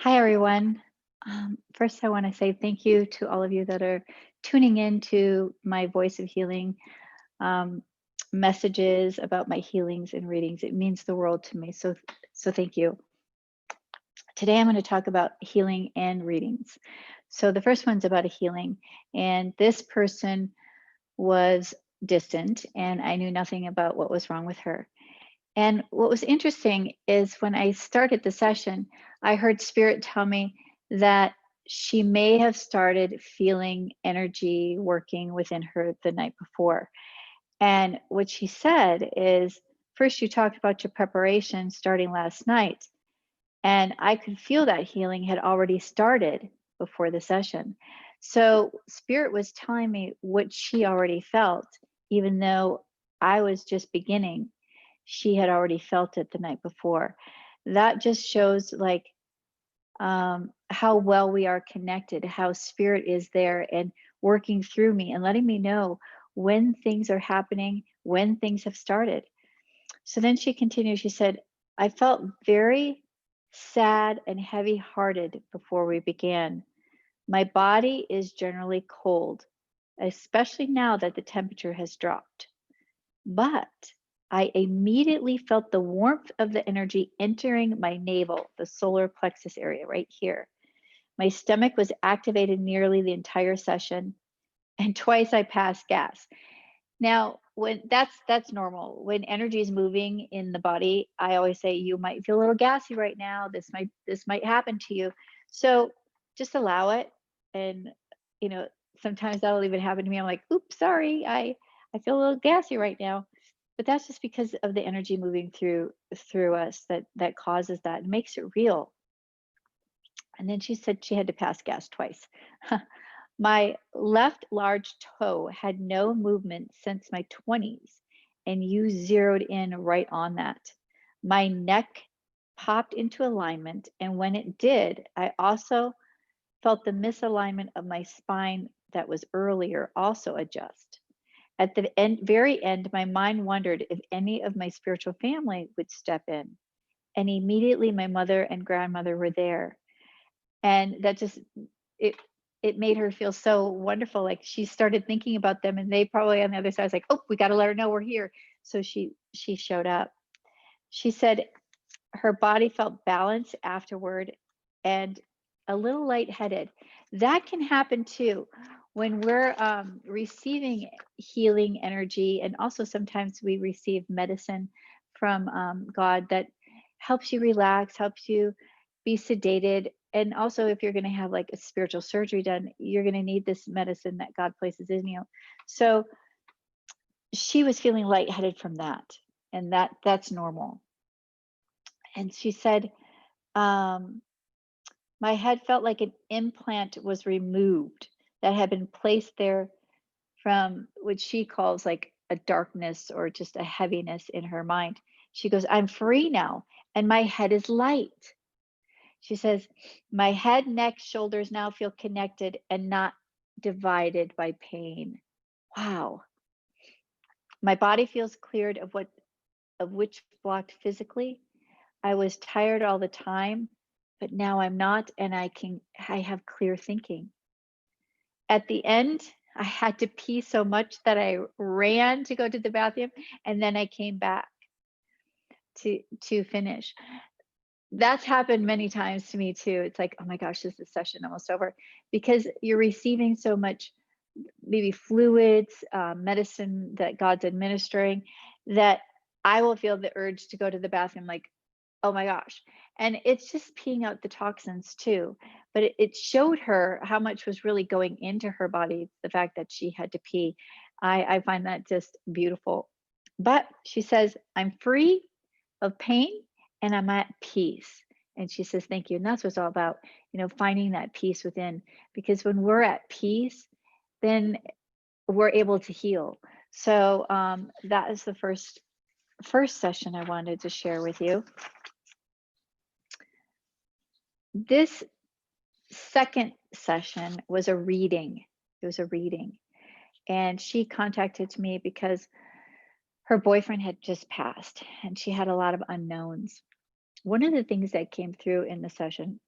Hi, everyone. First, I want to say thank you to all of you that are tuning in to my Voice of Healing um, messages about my healings and readings. It means the world to me. So thank you. Today, I'm going to talk about healing and readings. So the first one's about a healing, and this person was distant, and I knew nothing about what was wrong with her. And what was interesting is when I started the session, I heard Spirit tell me that she may have started feeling energy working within her the night before. And what she said is, first, you talked about your preparation starting last night. And I could feel that healing had already started before the session. So Spirit was telling me what she already felt, even though I was just beginning. She had already felt it the night before. That just shows how well we are connected, how Spirit is there and working through me and letting me know when things are happening, when things have started. So then she continued, she said, I felt very sad and heavy hearted before we began. My body is generally cold, especially now that the temperature has dropped. But I immediately felt the warmth of the energy entering my navel, the solar plexus area right here. My stomach was activated nearly the entire session, and twice I passed gas. Now, when that's normal. When energy is moving in the body, I always say you might feel a little gassy right now. This might happen to you. So just allow it. And you know, sometimes that'll even happen to me. I'm like, oops, sorry, I feel a little gassy right now. But that's just because of the energy moving through us that causes that and makes it real. And then she said she had to pass gas twice. My left large toe had no movement since my 20s, and you zeroed in right on that. My neck popped into alignment, and when it did, I also felt the misalignment of my spine that was earlier also adjust. At the very end, my mind wondered if any of my spiritual family would step in. And immediately my mother and grandmother were there. And that just it it made her feel so wonderful. Like she started thinking about them and they probably on the other side was like, oh, we got to let her know we're here. So she showed up. She said her body felt balanced afterward and a little lightheaded. That can happen too when we're receiving healing energy, and also sometimes we receive medicine from God that helps you relax, helps you be sedated. And also, if you're going to have like a spiritual surgery done, you're going to need this medicine that God places in you. So she was feeling lightheaded from that, and that's normal. And she said, um, my head felt like an implant was removed that had been placed there from what she calls like a darkness or just a heaviness in her mind. She goes, I'm free now, and my head is light. She says, my head, neck, shoulders now feel connected and not divided by pain. Wow. My body feels cleared of which blocked physically. I was tired all the time, but now I'm not, and I have clear thinking. At the end, I had to pee so much that I ran to go to the bathroom, and then I came back to finish. That's happened many times to me too. It's like, oh my gosh, is this session almost over? Because you're receiving so much, maybe fluids, medicine that God's administering, that I will feel the urge to go to the bathroom, like, oh my gosh. And it's just peeing out the toxins too. But it showed her how much was really going into her body, the fact that she had to pee. I find that just beautiful. But she says, I'm free of pain and I'm at peace. And she says, thank you. And that's what it's all about, finding that peace within. Because when we're at peace, then we're able to heal. So that is the first session I wanted to share with you. This second session was a reading. It was a reading. And she contacted me because her boyfriend had just passed and she had a lot of unknowns. One of the things that came through in the session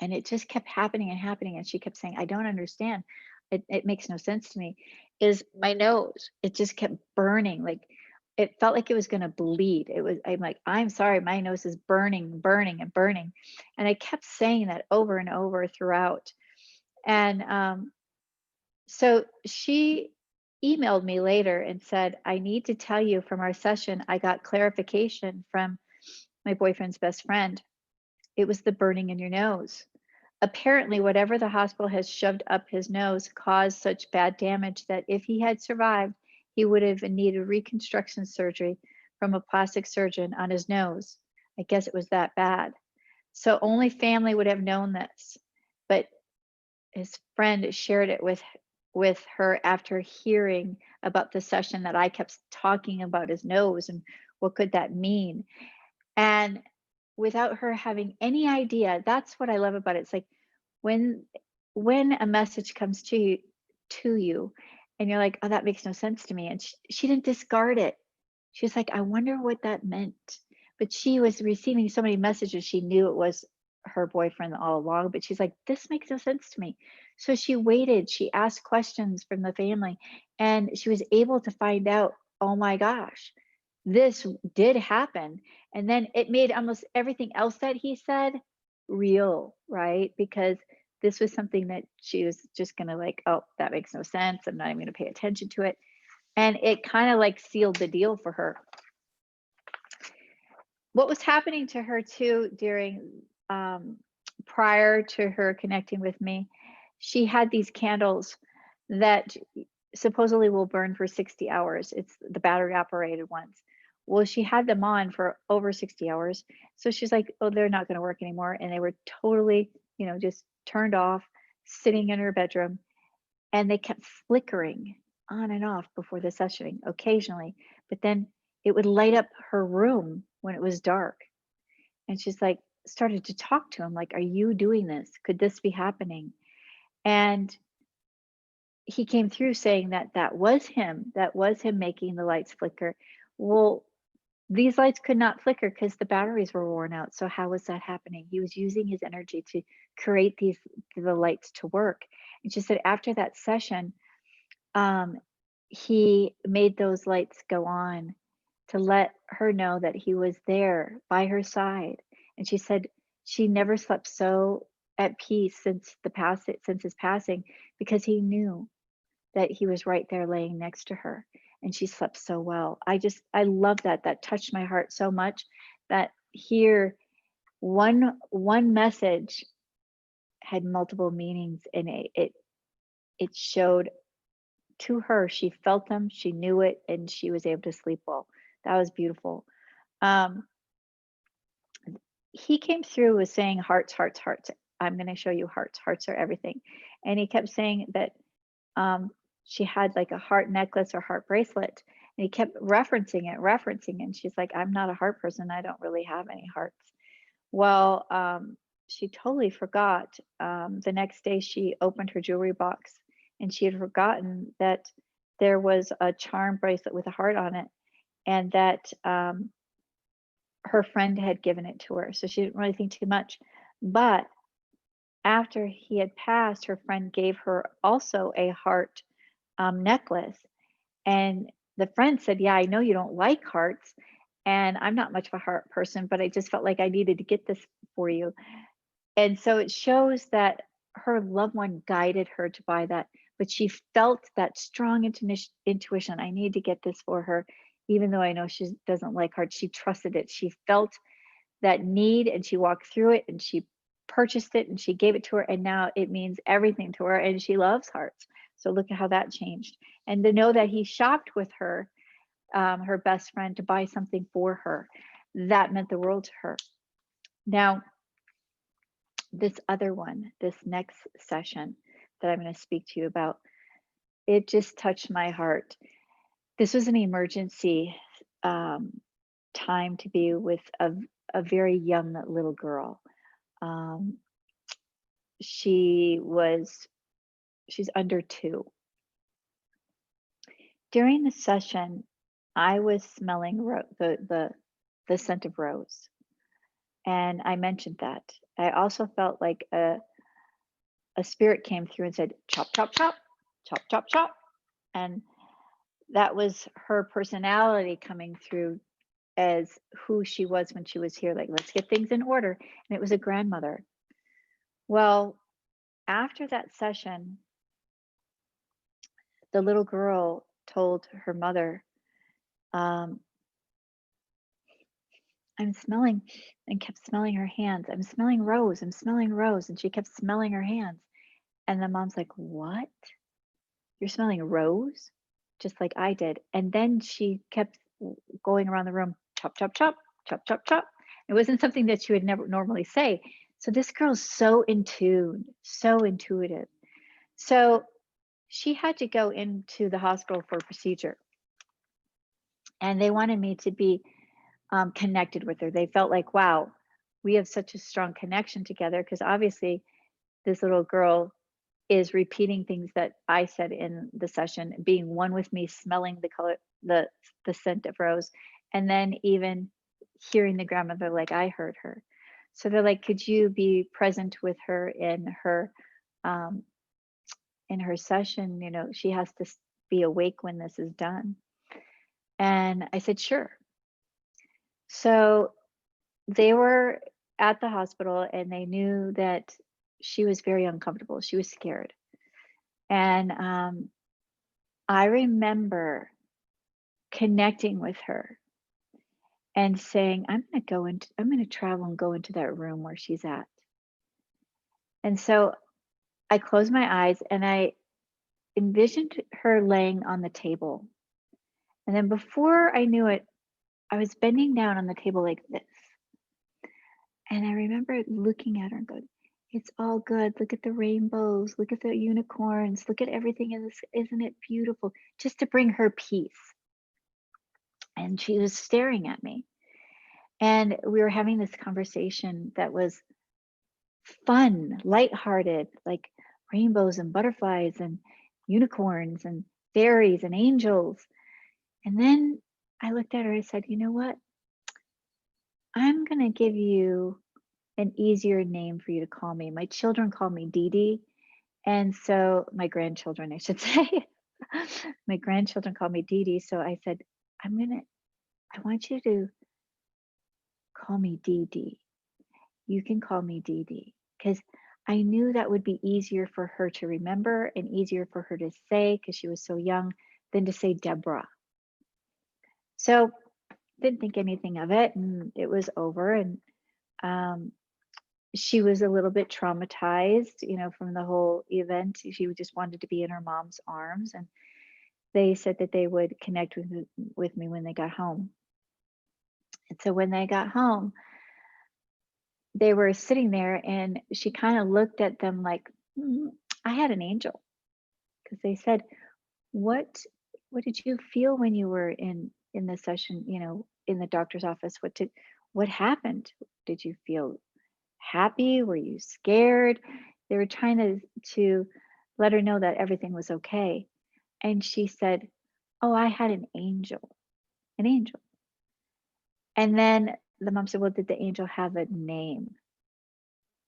And it just kept happening and happening. And she kept saying, I don't understand. It makes no sense to me. Is my nose. It just kept burning. Like it felt like it was going to bleed. I'm like, I'm sorry, my nose is burning, burning, and burning. And I kept saying that over and over throughout. And so she emailed me later and said, I need to tell you from our session, I got clarification from my boyfriend's best friend. It was the burning in your nose. Apparently, whatever the hospital has shoved up his nose caused such bad damage that if he had survived, he would have needed reconstruction surgery from a plastic surgeon on his nose. I guess it was that bad. So only family would have known this. But his friend shared it with her after hearing about the session that I kept talking about his nose and what could that mean. And without her having any idea, that's what I love about it. It's like when when a message comes to you and you're like, oh, that makes no sense to me. And she didn't discard it. She was like, I wonder what that meant. But she was receiving so many messages, she knew it was her boyfriend all along. But she's like, this makes no sense to me. So she waited, she asked questions from the family, and she was able to find out, oh my gosh, this did happen. And then it made almost everything else that he said real, right? Because this was something that she was just going to like, oh, that makes no sense. I'm not even going to pay attention to it. And it kind of like sealed the deal for her. What was happening to her too during prior to her connecting with me, she had these candles that supposedly will burn for 60 hours. It's the battery operated ones. Well, she had them on for over 60 hours. So she's like, oh, they're not going to work anymore. And they were totally, just turned off, sitting in her bedroom. And they kept flickering on and off before the session occasionally. But then it would light up her room when it was dark. And she's like, started to talk to him, like, are you doing this? Could this be happening? And he came through saying that that was him making the lights flicker. Well, these lights could not flicker because the batteries were worn out. So how was that happening? He was using his energy to create the lights to work. And she said after that session, he made those lights go on to let her know that he was there by her side. And she said she never slept so at peace since his passing, because he knew that he was right there laying next to her, and she slept so well. I love that. That touched my heart so much, that here one message had multiple meanings, and it showed to her. She felt them, she knew it, and she was able to sleep well. That was beautiful. Um, he came through with saying hearts, hearts, hearts. I'm going to show you hearts. Hearts are everything. And he kept saying that she had like a heart necklace or heart bracelet. And he kept referencing it. And she's like, I'm not a heart person. I don't really have any hearts. Well, she totally forgot. The next day, she opened her jewelry box and she had forgotten that there was a charm bracelet with a heart on it, and that her friend had given it to her. So she didn't really think too much. But after he had passed, her friend gave her also a heart necklace. And the friend said, yeah, I know you don't like hearts, and I'm not much of a heart person, but I just felt like I needed to get this for you. And so it shows that her loved one guided her to buy that, but she felt that strong intuition. I need to get this for her, even though I know she doesn't like hearts. She trusted it. She felt that need, and she walked through it, and she purchased it, and she gave it to her, and now it means everything to her, and she loves hearts. So look at how that changed. And to know that he shopped with her, her best friend, to buy something for her, that meant the world to her. Now, this other one, this next session that I'm going to speak to you about, it just touched my heart. This was an emergency time to be with a very young little girl. She's under 2. During the session, I was smelling the scent of rose, And I mentioned that. I also felt like a spirit came through and said, chop, chop, chop, chop, chop, chop. And that was her personality coming through as who she was when she was here. Like, let's get things in order. And it was a grandmother. Well, after that session, the little girl told her mother, um, I'm smelling, and kept smelling her hands. I'm smelling rose. I'm smelling rose. And she kept smelling her hands. And the mom's like, what? You're smelling rose? Just like I did. And then she kept going around the room, chop, chop, chop, chop, chop, chop. It wasn't something that she would never normally say. So this girl's so in tune, so intuitive. So she had to go into the hospital for a procedure. And they wanted me to be connected with her. They felt like, wow, we have such a strong connection together because obviously this little girl is repeating things that I said in the session, being one with me, smelling the color, the scent of rose, and then even hearing the grandmother like I heard her. So they're like, could you be present with her um, in her session? You know, she has to be awake when this is done. And I said, sure. So they were at the hospital and they knew that she was very uncomfortable. She was scared. And I remember connecting with her and saying, I'm going to travel and go into that room where she's at. And so I closed my eyes and I envisioned her laying on the table. And then before I knew it, I was bending down on the table like this. And I remember looking at her and going, it's all good. Look at the rainbows. Look at the unicorns. Look at everything in this. Isn't it beautiful? Just to bring her peace. And she was staring at me. And we were having this conversation that was fun, lighthearted, like rainbows and butterflies and unicorns and fairies and angels. And then I looked at her, I said, you know what? I'm going to give you an easier name for you to call me. My children call me Dee Dee. And so my grandchildren, I should say, my grandchildren call me Dee Dee. So I said, I want you to call me Dee Dee. You can call me Dee Dee. Because I knew that would be easier for her to remember and easier for her to say because she was so young than to say Debra. So didn't think anything of it and it was over. And um, she was a little bit traumatized, you know, from the whole event. She just wanted to be in her mom's arms. And they said that they would connect with me when they got home. And so when they got home, they were sitting there and she kind of looked at them like, I had an angel. Because they said, what what did you feel when you were in the session, you know, in the doctor's office? What happened? Did you feel happy? Were you scared? They were trying to let her know that everything was okay. And she said, oh, I had an angel. An angel. And then the mom said, well, did the angel have a name?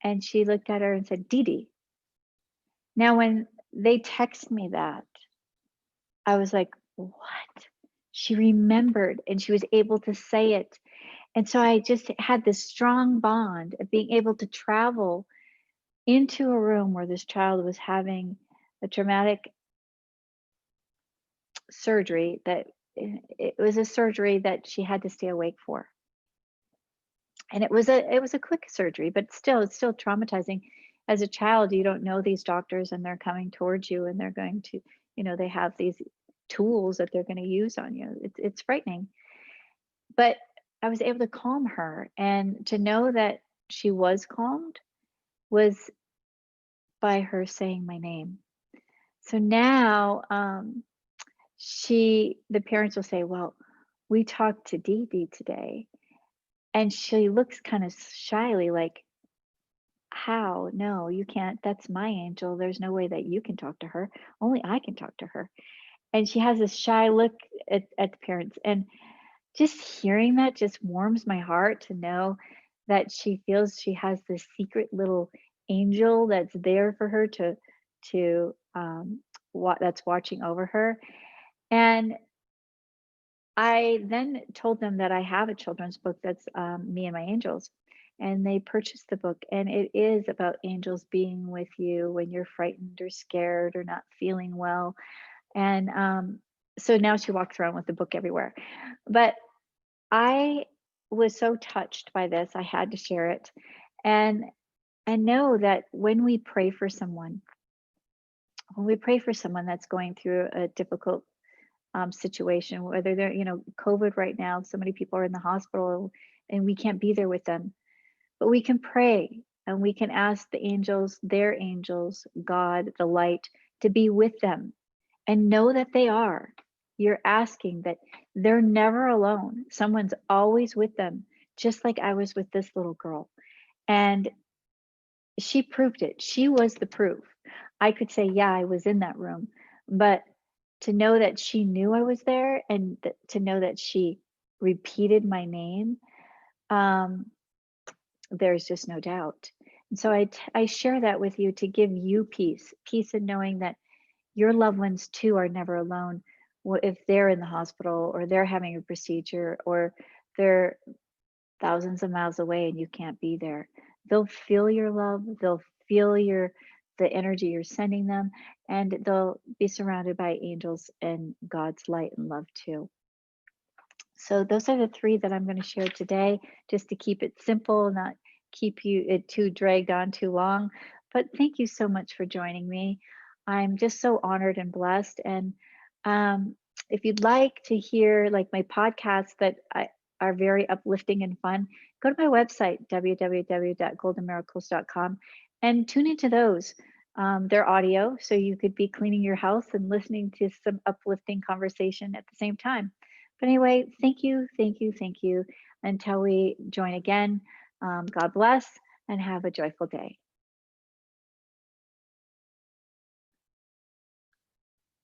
And she looked at her and said, Dee Dee. Now when they text me that, I was like, what? She remembered and she was able to say it. And so I just had this strong bond of being able to travel into a room where this child was having a traumatic surgery that it was a surgery that she had to stay awake for. And it was a quick surgery, but still it's still traumatizing. As a child, you don't know these doctors and they're coming towards you and they're going to, you know, they have these tools that they're going to use on you. It's frightening. But I was able to calm her, and to know that she was calmed was by her saying my name. So now the parents will say, well, we talked to Dee Dee today, and she looks kind of shyly like, how? No, you can't. That's my angel. There's no way that you can talk to her. Only I can talk to her. And she has this shy look at the parents. And just hearing that just warms my heart to know that she feels she has this secret little angel that's there for her to that's watching over her. And I then told them that I have a children's book that's Me and My Angels. And they purchased the book, and it is about angels being with you when you're frightened or scared or not feeling well. And so now she walks around with the book everywhere. But I was so touched by this, I had to share it. And know that when we pray for someone that's going through a difficult situation, whether they're, COVID right now, so many people are in the hospital and we can't be there with them, but we can pray and we can ask the angels, their angels, God, the light, to be with them and know that they are. You're asking that they're never alone. Someone's always with them, just like I was with this little girl. And she proved it. She was the proof. I could say, yeah, I was in that room, but to know that she knew I was there and to know that she repeated my name, um, there's just no doubt. And so I share that with you to give you peace in knowing that your loved ones too are never alone. If they're in the hospital or they're having a procedure or they're thousands of miles away and you can't be there, they'll feel your love. They'll feel the energy you're sending them, and they'll be surrounded by angels and God's light and love too. So those are the three that I'm going to share today, just to keep it simple, not keep it too dragged on too long. But thank you so much for joining me. I'm just so honored and blessed. And if you'd like to hear like my podcasts are very uplifting and fun, go to my website, www.goldenmiracles.com, and tune into those. They're audio, so you could be cleaning your house and listening to some uplifting conversation at the same time. But anyway, thank you, thank you, thank you. Until we join again, God bless and have a joyful day.